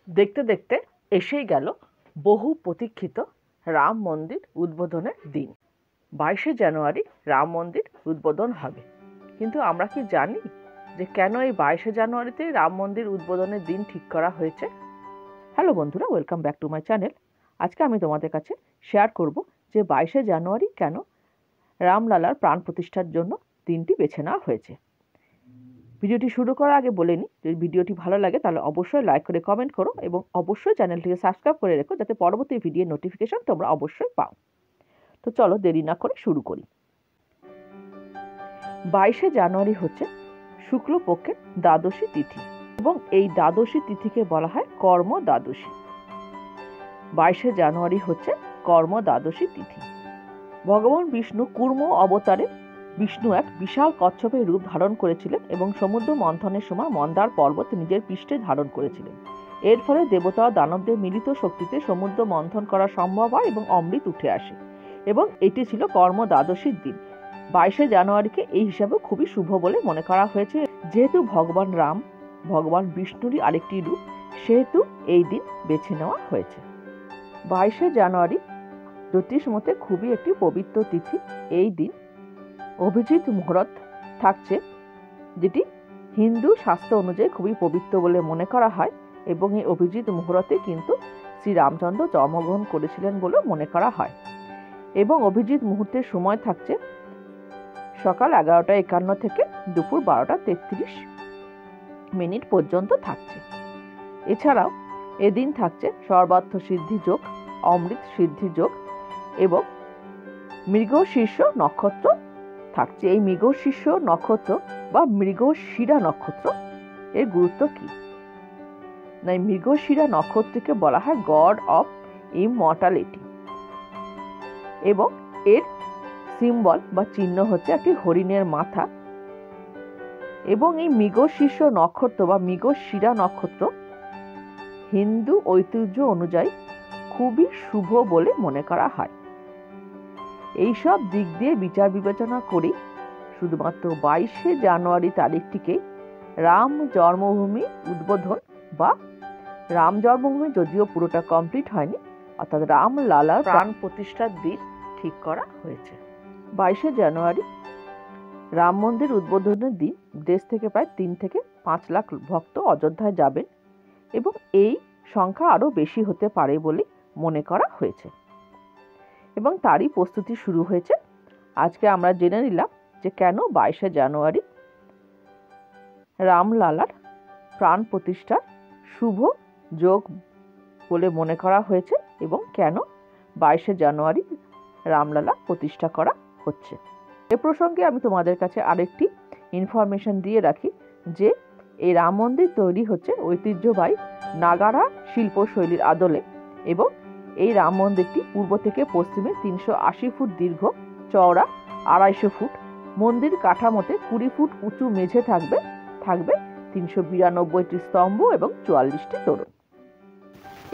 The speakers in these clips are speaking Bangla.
দেখতে দেখতে এসেই গেল বহু প্রতীক্ষিত রাম মন্দির উদ্বোধনের দিন। 22শে জানুয়ারি রাম মন্দির উদ্বোধন হবে। কিন্তু আমরা কি জানি যে কেন এই 22শে জানুয়ারিতে রাম মন্দির উদ্বোধনের দিন ঠিক করা হয়েছে? হ্যালো বন্ধুরা, welcome back to my channel. আজকে আমি তোমাদের কাছে শেয়ার করব যে 22শে জানুয়ারি কেন রামলালার প্রাণ প্রতিষ্ঠার জন্য দিনটি বেছে নেওয়া হয়েছে। ভিডিওটি শুরু করার আগে বলে নিই, যদি ভিডিওটি ভালো লাগে তাহলে অবশ্যই লাইক করে কমেন্ট করো এবং অবশ্যই চ্যানেলটিকে সাবস্ক্রাইব করে রেখো যাতে পরবর্তী ভিডিওর নোটিফিকেশন তোমরা অবশ্যই পাও। তো চলো দেরি না করে শুরু করি। 22শে জানুয়ারি হচ্ছে শুক্লপক্ষের দ্বাদশী তিথি এবং এই দ্বাদশী তিথিকে বলা হয় কর্ম দ্বাদশী। 22শে জানুয়ারি হচ্ছে কর্ম দ্বাদশী তিথি। ভগবান বিষ্ণু কুর্ম অবতারে বিষ্ণু এক বিশাল কচ্ছপের রূপ ধারণ করেছিলেন এবং সমুদ্র মন্থনের সময় মন্দার পর্বত নিজের পৃষ্ঠে ধারণ করেছিলেন। এর ফলে দেবতা ও দানবদের মিলিত শক্তিতে সমুদ্র মন্থন করা সম্ভব হয় এবং অমৃত উঠে আসে এবং এটি ছিল কর্ম দ্বাদশীর দিন। 22শে জানুয়ারিকে এই হিসাবে খুবই শুভ বলে মনে করা হয়েছে। যেহেতু ভগবান রাম ভগবান বিষ্ণুরই আরেকটি রূপ, সেহেতু এই দিন বেছে নেওয়া হয়েছে। 22শে জানুয়ারি জ্যোতিষ মতে খুবই একটি পবিত্র তিথি। এই দিন অভিজিৎ মুহূর্ত থাকছে, যেটি হিন্দু শাস্ত্র অনুযায়ী খুবই পবিত্র বলে মনে করা হয় এবং এই অভিজিৎ মুহূর্তে কিন্তু শ্রীরামচন্দ্র জন্মগ্রহণ করেছিলেন বলে মনে করা হয় এবং অভিজিৎ মুহূর্তের সময় থাকছে সকাল 11:51 থেকে দুপুর 12:33 পর্যন্ত থাকছে। এছাড়াও এদিন থাকছে সর্বার্থ সিদ্ধি যোগ, অমৃত সিদ্ধি যোগ এবং মৃগশীর্ষ নক্ষত্র থাকছে। এই মৃগশীর্ষ নক্ষত্র বা মৃগশিরা নক্ষত্র এর গুরুত্ব কি? না, মৃগশিরা নক্ষত্রকে বলা হয় গড অফ ইমমর্টালিটি এবং এর সিম্বল বা চিহ্ন হচ্ছে একটি হরিণের মাথা এবং এই মৃগশীর্ষ নক্ষত্র বা মৃগশিরা নক্ষত্র হিন্দু ঐতিহ্য অনুযায়ী খুবই শুভ বলে মনে করা হয়। এইসব দিক দিয়ে বিচার বিবেচনা করি শুধুমাত্র 22শে জানুয়ারি তারিখটিকে রাম জন্মভূমি উদ্বোধন বা রাম জন্মভূমি যদিও পুরোটা কমপ্লিট হয়নি, অর্থাৎ রামলালার প্রাণ প্রতিষ্ঠার দিন ঠিক করা হয়েছে। 22শে জানুয়ারি রাম মন্দির উদ্বোধনের দিন দেশ থেকে প্রায় 3 থেকে 5 লাখ ভক্ত অযোধ্যায় যাবেন এবং এই সংখ্যা আরও বেশি হতে পারে বলে মনে করা হয়েছে এবং তারই প্রস্তুতি শুরু হয়েছে। আজকে আমরা জেনে নিলাম যে কেন 22শে জানুয়ারি রামলালার প্রাণ প্রতিষ্ঠার শুভ যোগ বলে মনে করা হয়েছে এবং কেন 22শে জানুয়ারি রামলালা প্রতিষ্ঠা করা হচ্ছে। এ প্রসঙ্গে আমি তোমাদের কাছে আরেকটি ইনফরমেশন দিয়ে রাখি যে এই রাম মন্দির তৈরি হচ্ছে ঐতিহ্যবাহী নাগারা শিল্পশৈলীর আদলে এবং এই রাম মন্দিরটি পূর্ব থেকে পশ্চিমে 380 ফুট দীর্ঘ, চওড়া 250 ফুট। মন্দির কাঠামোতে 20 ফুট উঁচু মেঝে থাকবে 392টি স্তম্ভ এবং 44টি তোরণ।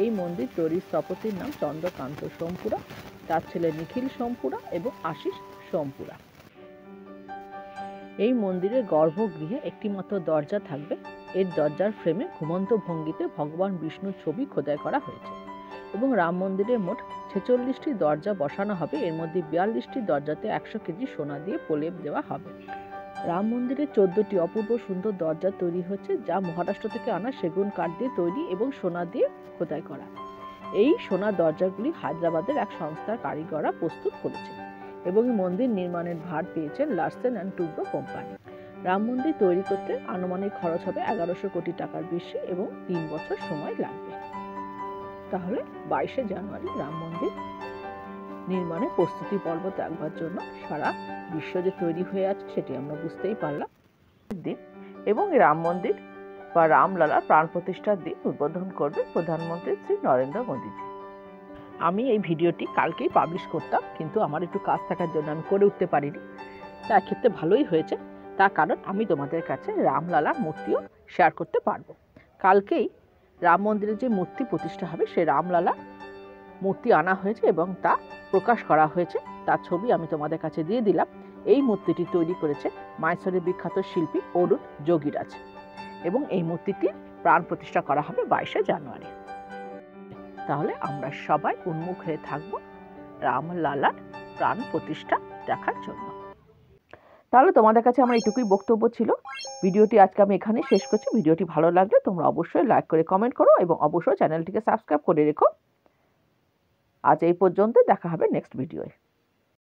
এই মন্দির তৈরির স্থপতির নাম চন্দ্রকান্ত সোমপুরা, তার ছেলে নিখিল সোমপুরা এবং আশিস সোমপুরা। এই মন্দিরের গর্ভগৃহে একটি মাত্র দরজা থাকবে। এর দরজার ফ্রেমে ঘুমন্ত ভঙ্গিতে ভগবান বিষ্ণুর ছবি খোদাই করা হয়েছে এবং রাম মন্দিরে মোট 46টি দরজা বসানো হবে। এর মধ্যে 42টি দরজাতে 100 কেজি সোনা দিয়ে প্রলেপ দেওয়া হবে। রাম মন্দিরে 14টি অপূর্ব সুন্দর দরজা তৈরি হচ্ছে, যা মহারাষ্ট্র থেকে আনা সেগুন কাঠ দিয়ে তৈরি এবং সোনা দিয়ে খোদাই করা। এই সোনার দরজাগুলি হায়দ্রাবাদের এক সংস্থার কারিগররা প্রস্তুত করেছে এবং মন্দির নির্মাণের ভার পেয়েছেন Larsen and Toubro company. Ram মন্দির তৈরি করতে আনুমানিক খরচ হবে 1100 কোটি টাকার বেশি এবং 3 বছর সময় লাগবে। তাহলে 22শে জানুয়ারি রাম মন্দির নির্মাণের প্রস্তুতি পর্ব দেখবার জন্য সারা বিশ্ব যে তৈরি হয়ে আছে সেটি আমরা বুঝতেই পারলাম দিন এবং রাম মন্দির বা রামলালার প্রাণ প্রতিষ্ঠার দিন উদ্বোধন করবে প্রধানমন্ত্রী শ্রী নরেন্দ্র মোদীজি। আমি এই ভিডিওটি কালকেই পাবলিশ করতাম, কিন্তু আমার একটু কাজ থাকার জন্য আমি করে উঠতে পারিনি। তা ক্ষেত্রে ভালোই হয়েছে, তার কারণ আমি তোমাদের কাছে রামলালার মূর্তিও শেয়ার করতে পারবো। কালকেই রাম মন্দিরে যে মূর্তি প্রতিষ্ঠা হবে সেই রামলালা মূর্তি আনা হয়েছে এবং তা প্রকাশ করা হয়েছে, তার ছবি আমি তোমাদের কাছে দিয়ে দিলাম। এই মূর্তিটি তৈরি করেছে মাইসোরের বিখ্যাত শিল্পী অরুণ যোগীরাজ এবং এই মূর্তিটি প্রাণ প্রতিষ্ঠা করা হবে 22শে জানুয়ারি। তাহলে আমরা সবাই উন্মুখ হয়ে থাকবো রামলালার প্রাণ প্রতিষ্ঠা দেখার জন্য। তাহলে তোমাদের কাছে আমার এইটুকুই বক্তব্য ছিল। ভিডিওটি আজকে আমি এখানে শেষ করছি। ভিডিওটি ভালো লাগলে তোমরা অবশ্যই লাইক করে কমেন্ট করো এবং অবশ্যই চ্যানেলটিকে সাবস্ক্রাইব করে রেখো। আজ এই পর্যন্ত, দেখা হবে নেক্সট ভিডিওয়ে।